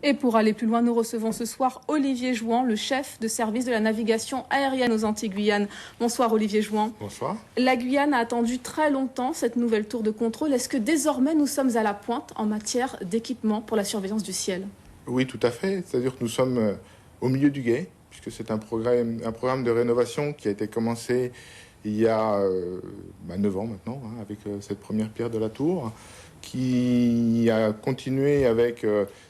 Et pour aller plus loin, nous recevons ce soir Olivier Jouan, le chef de service de la navigation aérienne aux Antilles-Guyane. Bonsoir Olivier Jouan. Bonsoir. La Guyane a attendu très longtemps cette nouvelle tour de contrôle. Est-ce que désormais nous sommes à la pointe en matière d'équipement pour la surveillance du ciel? Oui, tout à fait. C'est-à-dire que nous sommes au milieu du gué, puisque c'est un programme de rénovation qui a été commencé il y a 9 ans maintenant, avec cette première pierre de la tour, qui a continué avec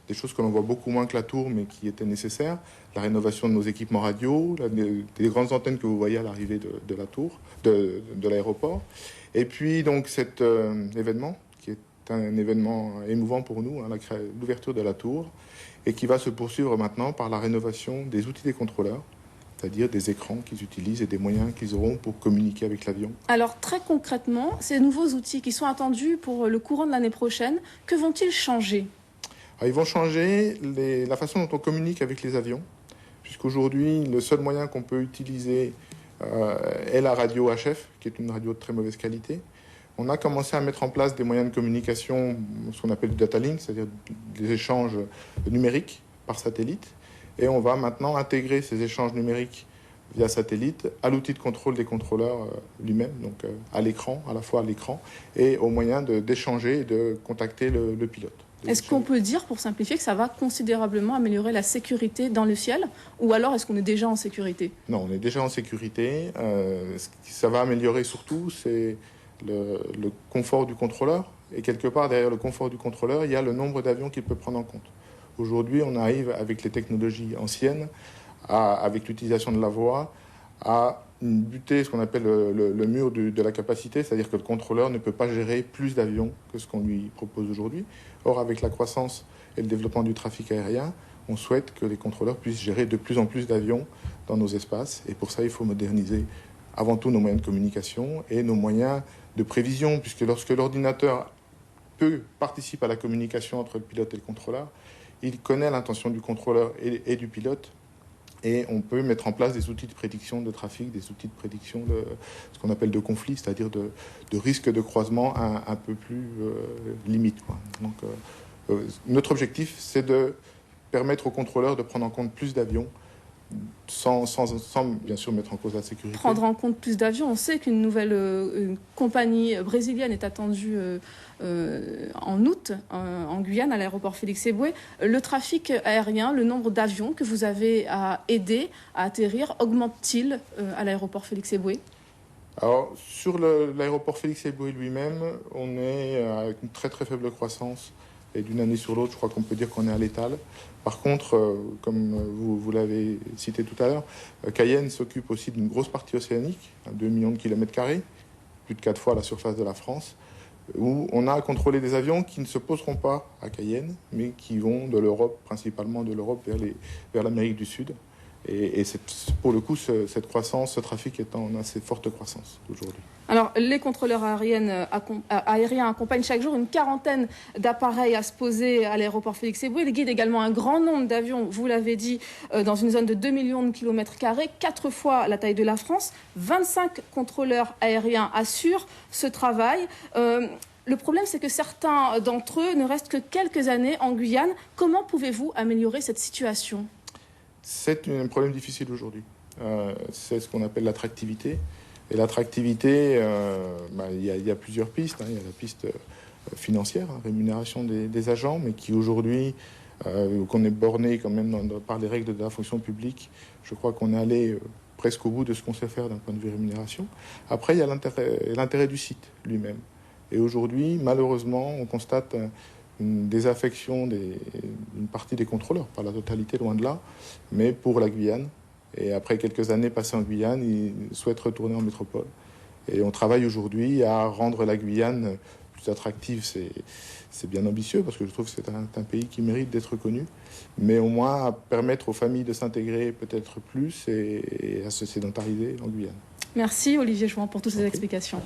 des choses que l'on voit beaucoup moins que la tour, mais qui étaient nécessaires. La rénovation de nos équipements radio, des grandes antennes que vous voyez à l'arrivée de la tour, de l'aéroport. Et puis donc cet événement, qui est un événement émouvant pour nous, l'ouverture de la tour, et qui va se poursuivre maintenant par la rénovation des outils des contrôleurs, c'est-à-dire des écrans qu'ils utilisent et des moyens qu'ils auront pour communiquer avec l'avion. Alors très concrètement, ces nouveaux outils qui sont attendus pour le courant de l'année prochaine, que vont-ils changer? Alors, ils vont changer la façon dont on communique avec les avions, puisqu'aujourd'hui, le seul moyen qu'on peut utiliser est la radio HF, qui est une radio de très mauvaise qualité. On a commencé à mettre en place des moyens de communication, ce qu'on appelle du data link, c'est-à-dire des échanges numériques par satellite. Et on va maintenant intégrer ces échanges numériques via satellite à l'outil de contrôle des contrôleurs lui-même, donc à l'écran, à la fois à l'écran, et au moyen d'échanger et de contacter le pilote. Est-ce qu'on peut dire, pour simplifier, que ça va considérablement améliorer la sécurité dans le ciel? Ou alors est-ce qu'on est déjà en sécurité? Non, on est déjà en sécurité. Ce que ça va améliorer surtout, c'est le confort du contrôleur. Et quelque part, derrière le confort du contrôleur, il y a le nombre d'avions qu'il peut prendre en compte. Aujourd'hui, on arrive, avec les technologies anciennes, avec l'utilisation de la voix, à buter ce qu'on appelle le mur de la capacité, c'est-à-dire que le contrôleur ne peut pas gérer plus d'avions que ce qu'on lui propose aujourd'hui. Or, avec la croissance et le développement du trafic aérien, on souhaite que les contrôleurs puissent gérer de plus en plus d'avions dans nos espaces. Et pour ça, il faut moderniser avant tout nos moyens de communication et nos moyens de prévision, puisque lorsque l'ordinateur participe à la communication entre le pilote et le contrôleur, il connaît l'intention du contrôleur et du pilote, et on peut mettre en place des outils de prédiction de trafic, des outils de prédiction de ce qu'on appelle de conflit, c'est-à-dire de risque de croisement un peu plus limite, quoi. Donc, notre objectif, c'est de permettre aux contrôleurs de prendre en compte plus d'avions, sans bien sûr mettre en cause la sécurité. Prendre en compte plus d'avions, on sait qu'une nouvelle compagnie brésilienne est attendue en août en Guyane, à l'aéroport Félix-Éboué. Le trafic aérien, le nombre d'avions que vous avez à aider à atterrir, augmente-t-il à l'aéroport Félix-Éboué? Alors, sur l'aéroport Félix-Éboué lui-même, on est avec une très très faible croissance. Et d'une année sur l'autre, je crois qu'on peut dire qu'on est à l'étal. Par contre, comme vous l'avez cité tout à l'heure, Cayenne s'occupe aussi d'une grosse partie océanique, 2 millions de kilomètres carrés, plus de 4 fois la surface de la France, où on a à contrôler des avions qui ne se poseront pas à Cayenne, mais qui vont de l'Europe, principalement de l'Europe vers l'Amérique du Sud. Et pour le coup, cette croissance, ce trafic est en assez forte croissance aujourd'hui. Alors, les contrôleurs aériens accompagnent chaque jour une quarantaine d'appareils à se poser à l'aéroport Félix-Éboué. Ils guident également un grand nombre d'avions, vous l'avez dit, dans une zone de 2 millions de kilomètres carrés, 4 fois la taille de la France. 25 contrôleurs aériens assurent ce travail. Le problème, c'est que certains d'entre eux ne restent que quelques années en Guyane. Comment pouvez-vous améliorer cette situation ? C'est un problème difficile aujourd'hui. C'est ce qu'on appelle l'attractivité. Et l'attractivité, il y a plusieurs pistes. Il y a la piste financière, rémunération des agents, mais qui aujourd'hui, qu'on est borné quand même par les règles de la fonction publique, je crois qu'on est allé presque au bout de ce qu'on sait faire d'un point de vue rémunération. Après, il y a l'intérêt du site lui-même. Et aujourd'hui, malheureusement, on constate une désaffection d'une partie des contrôleurs, pas la totalité, loin de là, mais pour la Guyane. Et après quelques années passées en Guyane, ils souhaitent retourner en métropole. Et on travaille aujourd'hui à rendre la Guyane plus attractive. C'est bien ambitieux, parce que je trouve que c'est un pays qui mérite d'être connu, mais au moins à permettre aux familles de s'intégrer peut-être plus et à se sédentariser en Guyane. Merci Olivier Jouan pour toutes ces explications.